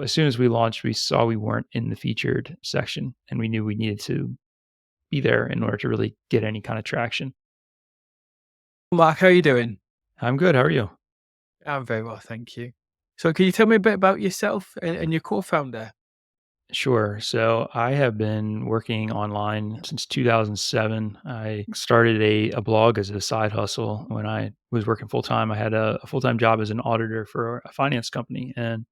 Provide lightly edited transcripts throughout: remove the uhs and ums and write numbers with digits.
As soon as we launched, we saw we weren't in the featured section, and we knew we needed to be there in order to really get any kind of traction. Mark, how are you doing? I'm good. How are you? I'm very well, thank you. So can you tell me a bit about yourself and your co-founder? Sure. So I have been working online since 2007. I started a blog as a side hustle when I was working full time. I had a full time job as an auditor for a finance company and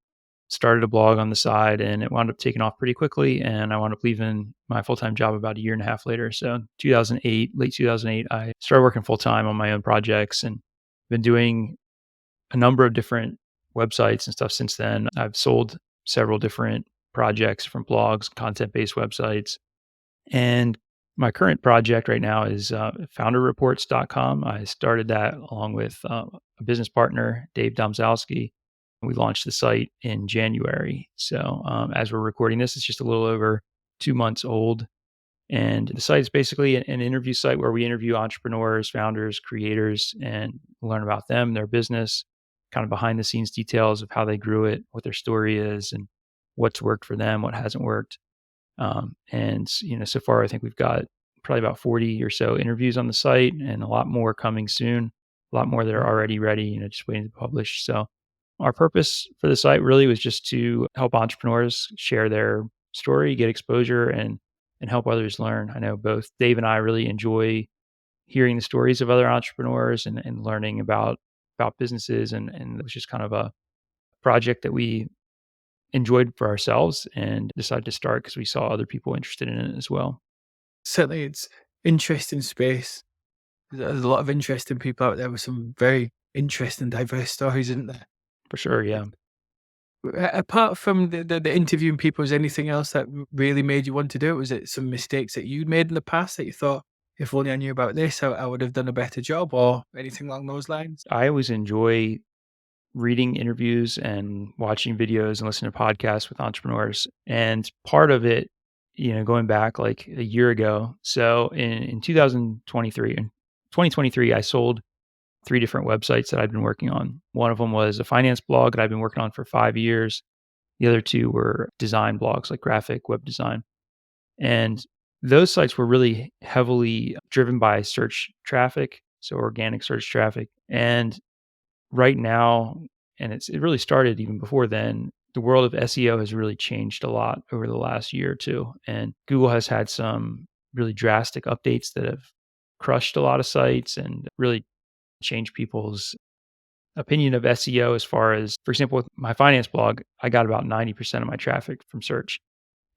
started a blog on the side, and it wound up taking off pretty quickly. And I wound up leaving my full time job about a year and a half later. So 2008, late 2008, I started working full time on my own projects and been doing a number of different websites and stuff since then. I've sold several different projects from blogs, content-based websites. And my current project right now is founderreports.com. I started that along with a business partner, Dave Domzalski. We launched the site in January. So as we're recording this, it's just a little over 2 months old. And the site is basically an interview site where we interview entrepreneurs, founders, creators, and learn about them, their business, kind of behind the scenes details of how they grew it, what their story is, and what's worked for them, what hasn't worked. So far, I think we've got probably about 40 or so interviews on the site and a lot more coming soon, a lot more that are Mm. already ready, just waiting to publish. So our purpose for the site really was just to help entrepreneurs share their story, get exposure, and help others learn. I know both Dave and I really enjoy hearing the stories of other entrepreneurs and learning about businesses, and it was just kind of a project that we enjoyed for ourselves and decided to start because we saw other people interested in it as well. Certainly, it's interesting space. There's a lot of interesting people out there with some very interesting, diverse stories, isn't there? For sure, yeah. Apart from the interviewing people, is anything else that really made you want to do it? Was it some mistakes that you'd made in the past that you thought, if only I knew about this, I would have done a better job, or anything along those lines? I always enjoy reading interviews and watching videos and listening to podcasts with entrepreneurs. And part of it, going back like a year ago. So in 2023, I sold three different websites that I'd been working on. One of them was a finance blog that I've been working on for 5 years. The other two were design blogs, like graphic web design. And those sites were really heavily driven by search traffic, so organic search traffic. And right now, and it really started even before then, the world of SEO has really changed a lot over the last year or two. And Google has had some really drastic updates that have crushed a lot of sites and really changed people's opinion of SEO as far as, for example, with my finance blog, I got about 90% of my traffic from search.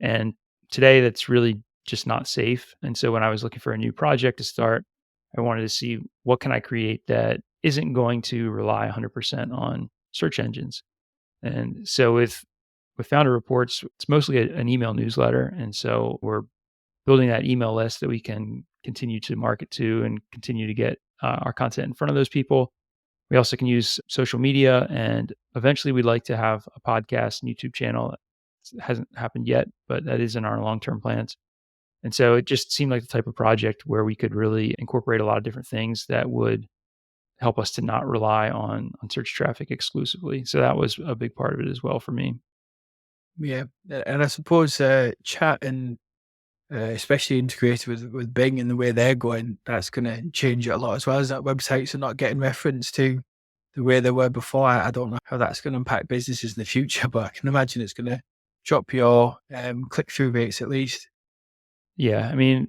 And today that's really just not safe. And so when I was looking for a new project to start, I wanted to see what can I create that isn't going to rely 100% on search engines. And so with Founder Reports, it's mostly an email newsletter. And so we're building that email list that we can continue to market to and continue to get our content in front of those people. We also can use social media, and eventually we'd like to have a podcast and YouTube channel. It hasn't happened yet, but that is in our long-term plans. And so it just seemed like the type of project where we could really incorporate a lot of different things that would help us to not rely on search traffic exclusively. So that was a big part of it as well for me. Yeah, and I suppose chat and especially integrated with Bing and the way they're going, that's going to change it a lot as well. As that websites are not getting referenced to the way they were before. I don't know how that's going to impact businesses in the future, but I can imagine it's going to drop your click through rates at least. Yeah, I mean,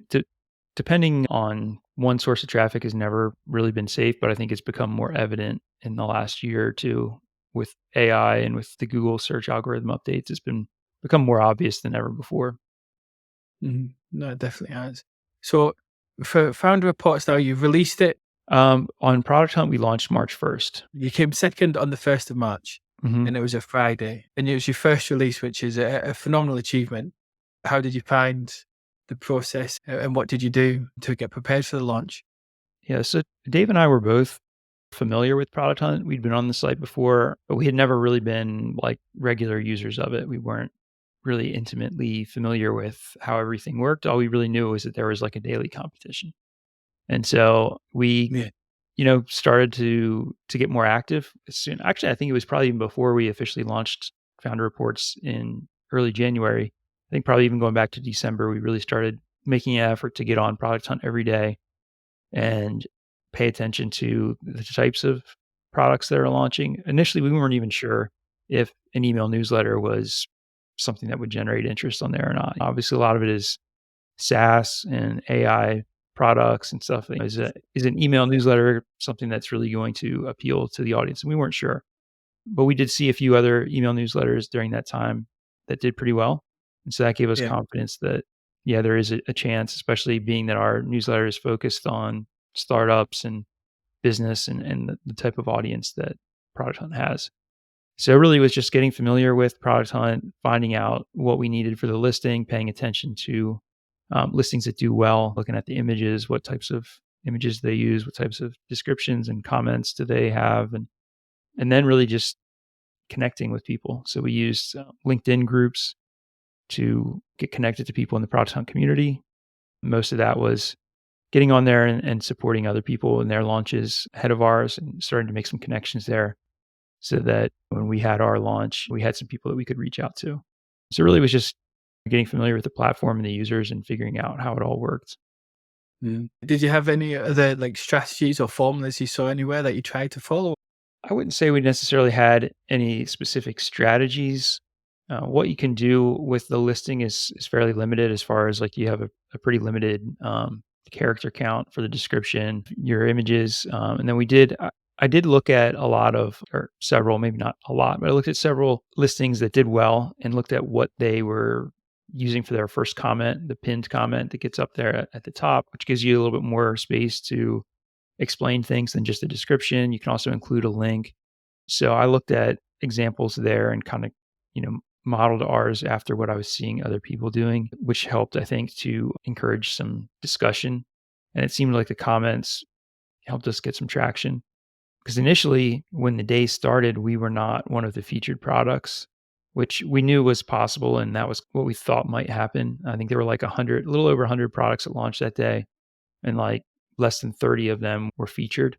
depending on one source of traffic has never really been safe, but I think it's become more evident in the last year or two with AI and with the Google search algorithm updates. It's become more obvious than ever before. No, it definitely has. So for Founder Reports now, you've released it. On Product Hunt, we launched March 1st. You came second on the 1st of March, Mhm. and it was a Friday, and it was your first release, which is a phenomenal achievement. How did you find the process, and what did you do to get prepared for the launch? Yeah, so Dave and I were both familiar with Product Hunt. We'd been on the site before, but we had never really been like regular users of it. We weren't really intimately familiar with how everything worked. All we really knew was that there was like a daily competition. And so we, Yeah. started to get more active soon. Actually, I think it was probably even before we officially launched Founder Reports in early January. I think probably even going back to December, we really started making an effort to get on Product Hunt every day and pay attention to the types of products that are launching. Initially, we weren't even sure if an email newsletter was something that would generate interest on there or not. Obviously, a lot of it is SaaS and AI products and stuff. Is an email newsletter something that's really going to appeal to the audience? And we weren't sure. But we did see a few other email newsletters during that time that did pretty well. And so that gave us Yeah. confidence that, yeah, there is a chance, especially being that our newsletter is focused on startups and business and the type of audience that Product Hunt has. So it really was just getting familiar with Product Hunt, finding out what we needed for the listing, paying attention to listings that do well, looking at the images, what types of images they use, what types of descriptions and comments do they have, and then really just connecting with people. So we used LinkedIn groups to get connected to people in the Product Hunt community. Most of that was getting on there and supporting other people in their launches ahead of ours and starting to make some connections there so that when we had our launch, we had some people that we could reach out to. So it really was just getting familiar with the platform and the users and figuring out how it all worked. Mm. Did you have any other like strategies or formulas you saw anywhere that you tried to follow? I wouldn't say we necessarily had any specific strategies. What you can do with the listing is fairly limited as far as like you have a pretty limited character count for the description, your images, and then I did look at a lot of or several, maybe not a lot, but I looked at several listings that did well and looked at what they were using for their first comment, the pinned comment that gets up there at the top, which gives you a little bit more space to explain things than just a description. You can also include a link. So I looked at examples there and kind of, modeled ours after what I was seeing other people doing, which helped, I think, to encourage some discussion. And it seemed like the comments helped us get some traction. Because initially, when the day started, we were not one of the featured products, which we knew was possible. And that was what we thought might happen. I think there were like 100, a little over 100 products that launched that day. And like less than 30 of them were featured.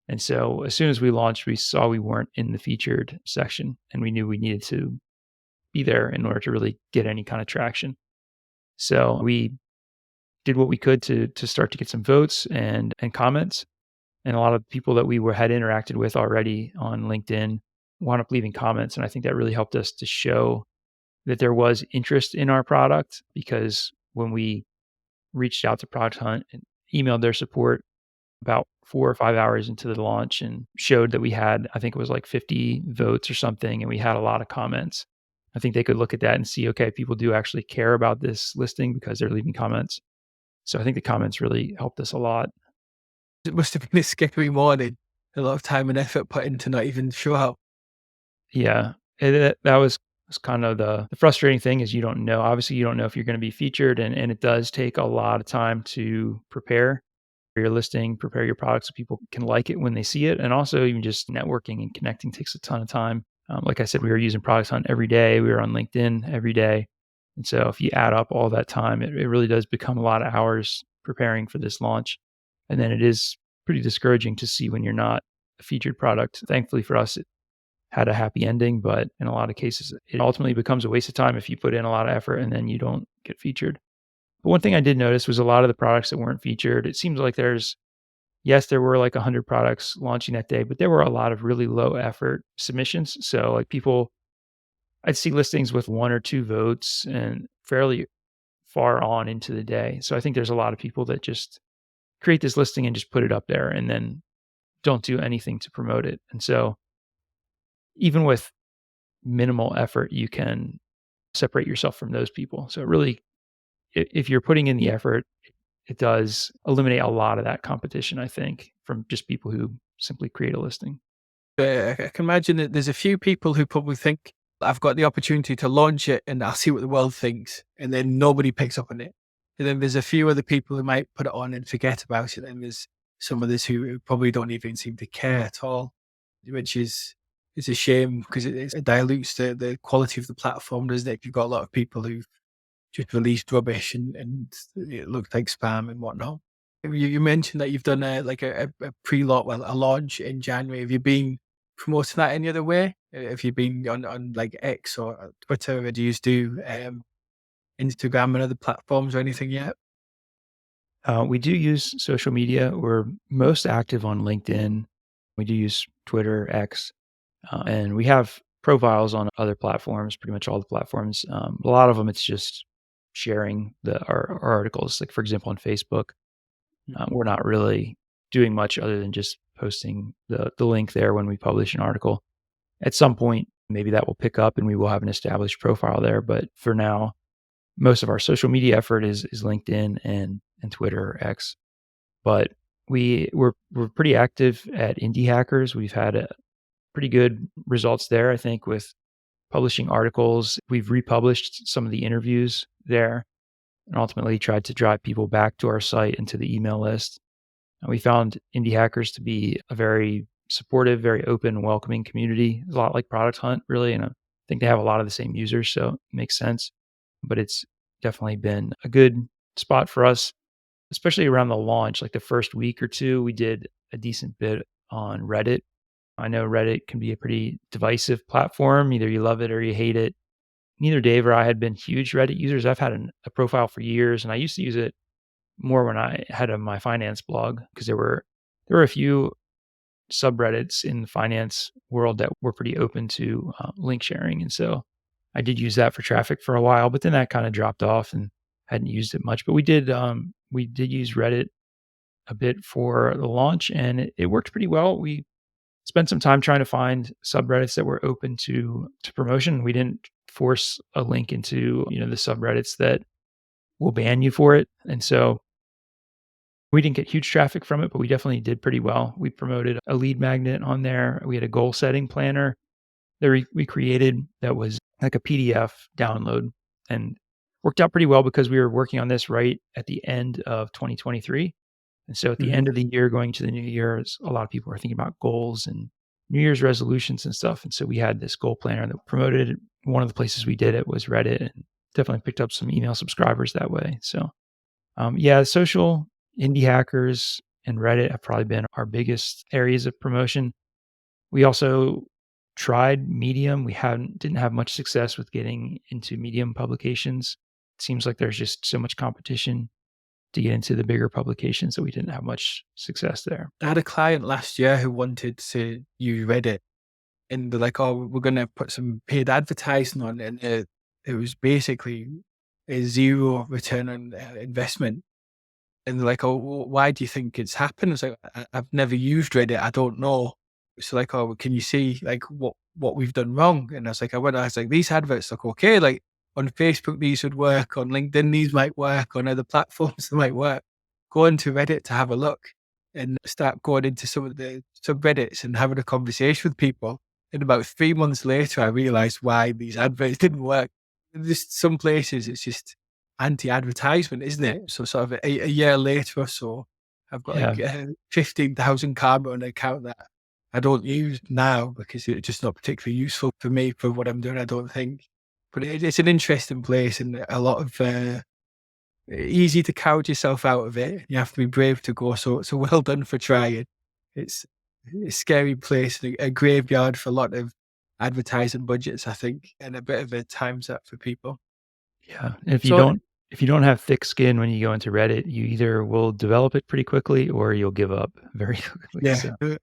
And so as soon as we launched, we saw we weren't in the featured section and we knew we needed to be there in order to really get any kind of traction. So we did what we could to start to get some votes and comments. And a lot of people that had interacted with already on LinkedIn wound up leaving comments. And I think that really helped us to show that there was interest in our product because when we reached out to Product Hunt and emailed their support about 4 or 5 hours into the launch and showed that we had, I think it was like 50 votes or something, and we had a lot of comments. I think they could look at that and see, okay, people do actually care about this listing because they're leaving comments. So I think the comments really helped us a lot. It must have been a scary morning. A lot of time and effort put into not even show up. Yeah. That was kind of the frustrating thing is you don't know. Obviously, you don't know if you're going to be featured, and it does take a lot of time to prepare your listing, prepare your product so people can like it when they see it. And also even just networking and connecting takes a ton of time. Like I said, we were using Product Hunt every day. We were on LinkedIn every day. And so if you add up all that time, it really does become a lot of hours preparing for this launch. And then it is pretty discouraging to see when you're not a featured product. Thankfully for us, it had a happy ending, but in a lot of cases, it ultimately becomes a waste of time if you put in a lot of effort and then you don't get featured. But one thing I did notice was a lot of the products that weren't featured, it seems like yes, there were like 100 products launching that day, but there were a lot of really low effort submissions. So like I'd see listings with 1 or 2 votes and fairly far on into the day. So I think there's a lot of people that just create this listing and just put it up there and then don't do anything to promote it. And so even with minimal effort, you can separate yourself from those people. So it really, if you're putting in the effort, it does eliminate a lot of that competition, I think, from just people who simply create a listing. I can imagine that there's a few people who probably think, I've got the opportunity to launch it and I'll see what the world thinks. And then nobody picks up on it. And then there's a few other people who might put it on and forget about it. And there's some others who probably don't even seem to care at all, which is it's a shame because it dilutes the quality of the platform, doesn't it? If you've got a lot of people who've just released rubbish and it looks like spam and whatnot. You mentioned that you've done a pre-launch, well, a launch in January. Have you been promoting that any other way? Have you been on like X or Twitter, or do you do Instagram and other platforms or anything yet? We do use social media. We're most active on LinkedIn. We do use Twitter, X, and we have profiles on other platforms, pretty much all the platforms. A lot of them, it's just sharing our articles. Like, for example, on Facebook, Mhm. we're not really doing much other than just posting the link there when we publish an article. At some point, maybe that will pick up and we will have an established profile there. But for now, most of our social media effort is LinkedIn and Twitter, X. But we're pretty active at Indie Hackers. We've had pretty good results there, I think, with publishing articles. We've republished some of the interviews there and ultimately tried to drive people back to our site and to the email list. And we found Indie Hackers to be a very supportive, very open, welcoming community. A lot like Product Hunt, really. And I think they have a lot of the same users, so it makes sense. But it's definitely been a good spot for us, especially around the launch. Like the first week or two, we did a decent bit on Reddit. I know Reddit can be a pretty divisive platform. Either you love it or you hate it. Neither Dave or I had been huge Reddit users. I've had a profile for years, and I used to use it more when I had my finance blog because there were a few subreddits in the finance world that were pretty open to link sharing, and so I did use that for traffic for a while. But then that kind of dropped off and hadn't used it much. But we did use Reddit a bit for the launch, and it worked pretty well. We spent some time trying to find subreddits that were open to promotion. We didn't force a link into the subreddits that will ban you for it, and so we didn't get huge traffic from it, but we definitely did pretty well. We promoted a lead magnet on there. We had a goal setting planner that we created that was like a PDF download and worked out pretty well because we were working on this right at the end of 2023. And so at the Mhm. end of the year, going to the new year, a lot of people are thinking about goals and New Year's resolutions and stuff. And so we had this goal planner that promoted. One of the places we did it was Reddit, and definitely picked up some email subscribers that way. So yeah, social, indie hackers, and Reddit have probably been our biggest areas of promotion. We also tried Medium. We didn't have much success with getting into Medium publications. It seems like there's just so much competition to get into the bigger publications that we didn't have much success there. I had a client last year who wanted to use Reddit, and they're like, "Oh, we're gonna put some paid advertising on," and it was basically a zero return on investment. And they're like, "Oh, why do you think it's happened?" It's like, I've never used Reddit. I don't know." So like, "Oh, can you see like what we've done wrong?" And I was like, "These adverts look okay. Like on Facebook, these would work. On LinkedIn, these might work. On other platforms, they might work. Go into Reddit to have a look and start going into some of the subreddits and having a conversation with people." And about 3 months later, I realized why these adverts didn't work. Just some places, it's just anti-advertisement, isn't it? So sort of a year later or so, I've got Yeah. like 15,000 karma on an account that I don't use now because it's just not particularly useful for me for what I'm doing, I don't think. But it's an interesting place and a lot of easy to count yourself out of it. You have to be brave to go. So well done for trying. It's a scary place and a graveyard for a lot of advertising budgets, I think, and a bit of a time suck for people. Yeah. And if you So don't have thick skin when you go into Reddit, you either will develop it pretty quickly or you'll give up very quickly. yeah, So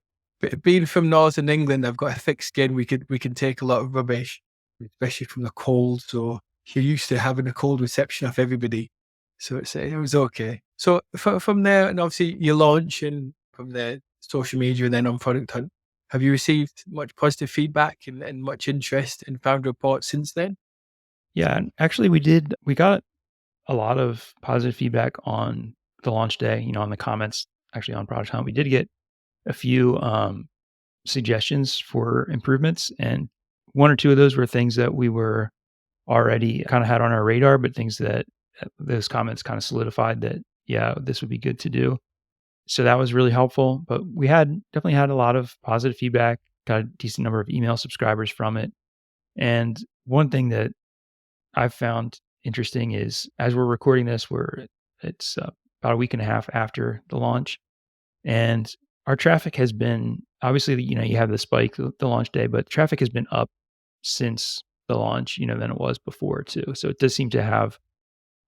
being from Northern England, I've got a thick skin. We can take a lot of rubbish, especially from the cold. So you're used to having a cold reception of everybody. So it was okay. So from there, and obviously you launch and from the social media and then on Product Hunt, have you received much positive feedback and much interest in Founder Reports since then? yeah, and actually we got a lot of positive feedback on the launch day, on the comments actually on Product Hunt. We did get a few suggestions for improvements, and one or two of those were things that we were already kind of had on our radar, but things that those comments kind of solidified that, yeah, this would be good to do. So that was really helpful. But we definitely had a lot of positive feedback, got a decent number of email subscribers from it. And one thing that I've found interesting is as we're recording this, it's about a week and a half after the launch, and our traffic has been obviously, you have the spike, the launch day, but traffic has been up since the launch, than it was before too. So it does seem to have,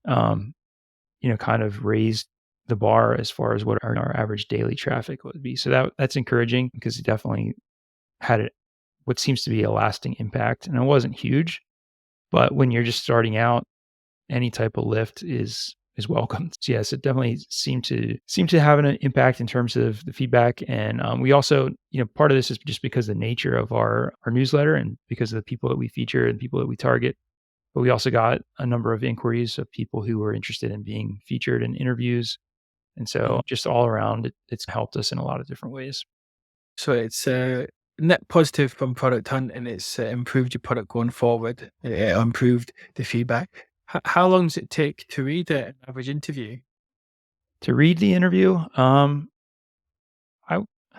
um, kind of raised the bar as far as what our average daily traffic would be. So that's encouraging because it definitely had what seems to be a lasting impact. And it wasn't huge, but when you're just starting out, any type of lift is welcome. So yes, it definitely seemed to have an impact in terms of the feedback. And we also, part of this is just because of the nature of our newsletter and because of the people that we feature and people that we target. But we also got a number of inquiries of people who were interested in being featured in interviews. And so Mhm. just all around, it's helped us in a lot of different ways. So it's net positive from Product Hunt, and it's improved your product going forward. It improved the feedback. How long does it take to read an average interview? To read the interview, I've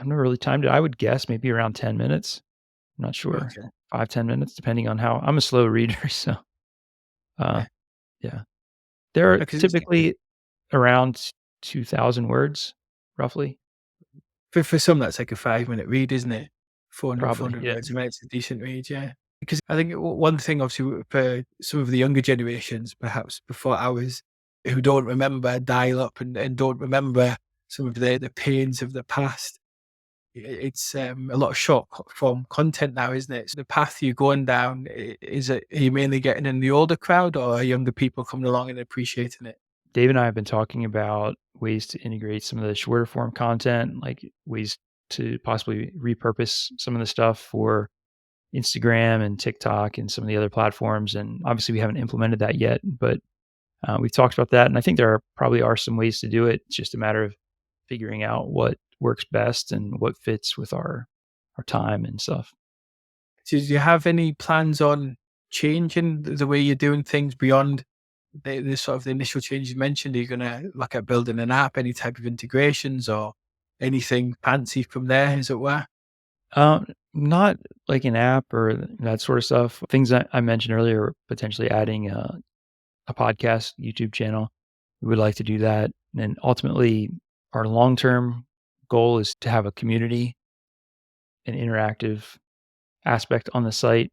never really timed it. I would guess maybe around 10 minutes. I'm not sure. Okay. 5-10 minutes, depending on how I'm a slow reader. So, uh, Yeah. yeah. There are Because it's typically around 2,000 words, roughly, for some, that's like a 5-minute read, isn't it? 400, probably. 400 Yeah. words a minute, it's a decent read, yeah. Because I think one thing, obviously, for some of the younger generations, perhaps before ours, who don't remember dial up and don't remember some of the pains of the past, it's a lot of short form content now, isn't it? So the path you're going down, is it, are you mainly getting in the older crowd or are younger people coming along and appreciating it? Dave and I have been talking about ways to integrate some of the shorter form content, like ways to possibly repurpose some of the stuff for Instagram and TikTok and some of the other platforms. And obviously, we haven't implemented that yet, but we've talked about that. And I think there probably are some ways to do it. It's just a matter of figuring out what works best and what fits with our time and stuff. So do you have any plans on changing the way you're doing things beyond the sort of the initial changes you mentioned? Are you gonna look at building an app, any type of integrations or anything fancy from there, as it were? Not like an app or that sort of stuff. Things that I mentioned earlier, potentially adding a podcast YouTube channel. We would like to do that. And ultimately, our long term goal is to have a community, an interactive aspect on the site,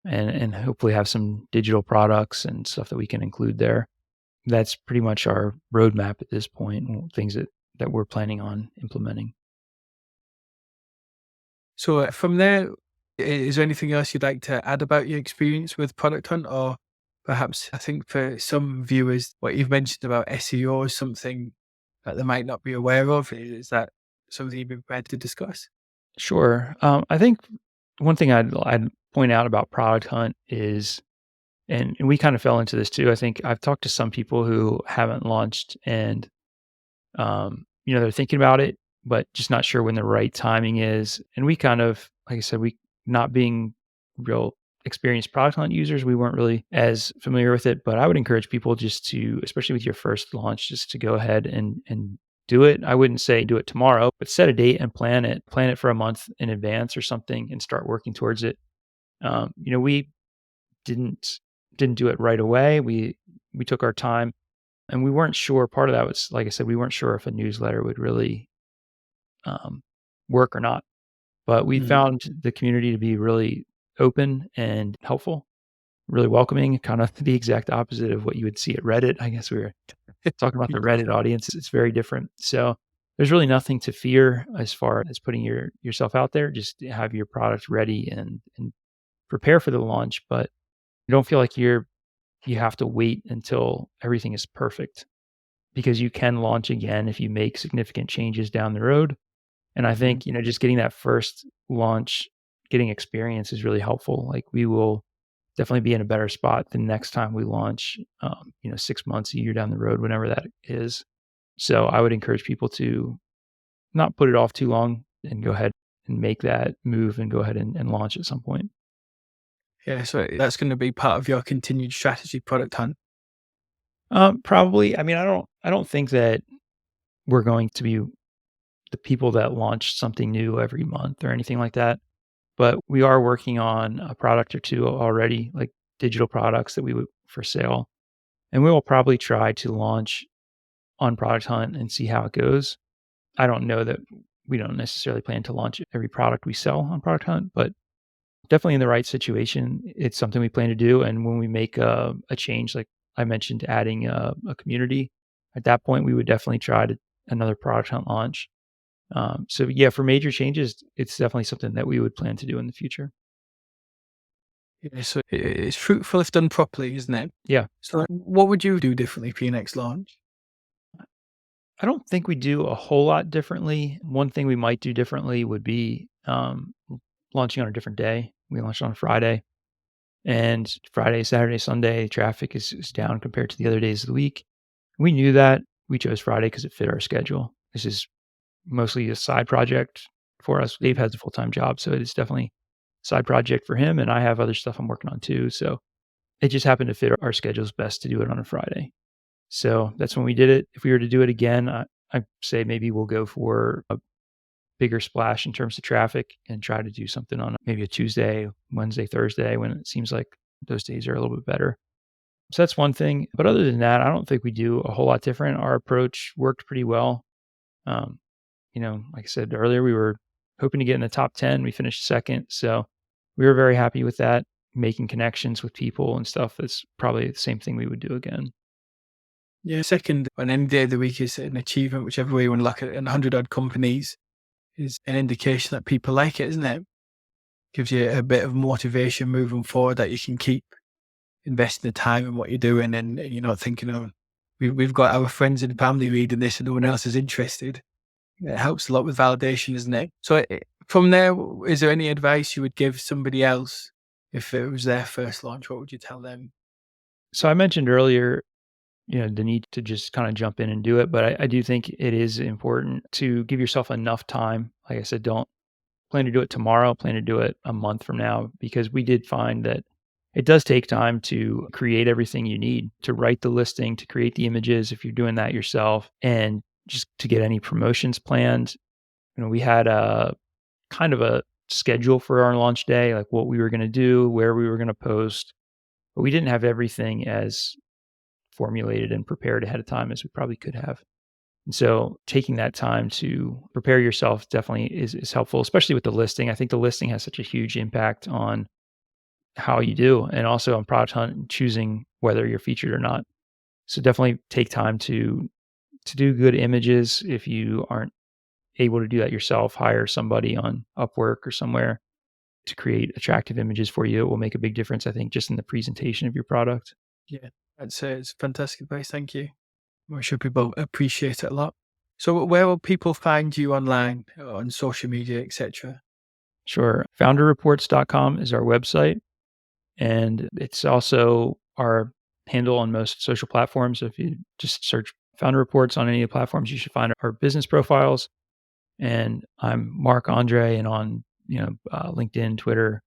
and hopefully have some digital products and stuff that we can include there. That's pretty much our roadmap at this point, and things that we're planning on implementing. So from there, is there anything else you'd like to add about your experience with Product Hunt? Or perhaps I think for some viewers, what you've mentioned about SEO is something that they might not be aware of. Is that something you'd be prepared to discuss? Sure. I think one thing I'd point out about Product Hunt is, and we kind of fell into this too. I think I've talked to some people who haven't launched, and they're thinking about it, but just not sure when the right timing is. And we kind of, like I said, we not being real experienced Product Hunt users, we weren't really as familiar with it. But I would encourage people just to, especially with your first launch, just to go ahead and do it. I wouldn't say do it tomorrow, but set a date and plan it. Plan it for a month in advance or something, and start working towards it. We didn't didn't do it right away. We took our time, and we weren't sure. Part of that was, like I said, we weren't sure if a newsletter would really um, work or not. But we Mhm. found the community to be really open and helpful, really welcoming, kind of the exact opposite of what you would see at Reddit. I guess we were talking about the Reddit audience. It's very different. So there's really nothing to fear as far as putting yourself out there. Just have your product ready and prepare for the launch, but you don't feel like you have to wait until everything is perfect, because you can launch again if you make significant changes down the road. And I Mhm. think, just getting that first launch, getting experience is really helpful. Like, we will definitely be in a better spot the next time we launch, 6 months, a year down the road, whenever that is. So I would encourage people to not put it off too long and go ahead and make that move and go ahead and launch at some point. Yeah, so that's going to be part of your continued strategy, Product Hunt. Probably. I mean, I don't think that we're going to be the people that launch something new every month or anything like that. But we are working on a product or 2 already, like digital products that we would for sale, and we will probably try to launch on Product Hunt and see how it goes. I don't know that We don't necessarily plan to launch every product we sell on Product Hunt, but definitely in the right situation, it's something we plan to do. And when we make a change, like I mentioned, adding a community, at that point, we would definitely try to another Product Hunt launch. So yeah, for major changes, it's definitely something that we would plan to do in the future. Yeah, so it's fruitful if done properly, isn't it? Yeah. So what would you do differently for your next launch? I don't think we do a whole lot differently. One thing we might do differently would be launching on a different day. We launched on a Friday, and Friday, Saturday, Sunday traffic is down compared to the other days of the week. We knew that. We chose Friday because it fit our schedule. This is mostly a side project for us. Dave has a full time job, so it is definitely a side project for him, and I have other stuff I'm working on too. So it just happened to fit our schedules best to do it on a Friday. So that's when we did it. If we were to do it again, I say maybe we'll go for a bigger splash in terms of traffic and try to do something on maybe a Tuesday, Wednesday, Thursday when it seems like those days are a little bit better. So that's one thing. But other than that, I don't think we do a whole lot different. Our approach worked pretty well. Um, like I said earlier, we were hoping to get in the top 10. We finished second. So we were very happy with that, making connections with people and stuff. That's probably the same thing we would do again. Yeah, second on any day of the week is an achievement, whichever way you want to look at it. And 100 odd companies is an indication that people like it, isn't it? Gives you a bit of motivation moving forward that you can keep investing the time in what you're doing, and you're not thinking, oh, we've got our friends and family reading this and no one else is interested. It helps a lot with validation, isn't it? So from there, is there any advice you would give somebody else if it was their first launch? What would you tell them? So I mentioned earlier, the need to just kind of jump in and do it. But I do think it is important to give yourself enough time. Like I said, don't plan to do it tomorrow, plan to do it a month from now, because we did find that it does take time to create everything you need to write the listing, to create the images if you're doing that yourself, and just to get any promotions planned. We had a kind of a schedule for our launch day, like what we were going to do, where we were going to post, but we didn't have everything as formulated and prepared ahead of time as we probably could have. And so taking that time to prepare yourself definitely is helpful, especially with the listing. I think the listing has such a huge impact on how you do and also on Product Hunt and choosing whether you're featured or not. So definitely take time to do good images. If you aren't able to do that yourself, hire somebody on Upwork or somewhere to create attractive images for you. It will make a big difference, I think, just in the presentation of your product. Yeah, I'd say it's fantastic advice. Thank you. I'm sure people appreciate it a lot. So where will people find you online, on social media, etc.? Sure. Founderreports.com is our website. And it's also our handle on most social platforms. So if you just search Founder Reports on any of the platforms, you should find our business profiles. And I'm Marc Andre, and on LinkedIn, Twitter,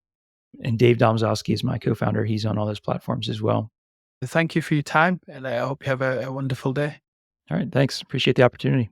and Dave Domzowski is my co-founder. He's on all those platforms as well. Thank you for your time, and I hope you have a wonderful day. All right, thanks. Appreciate the opportunity.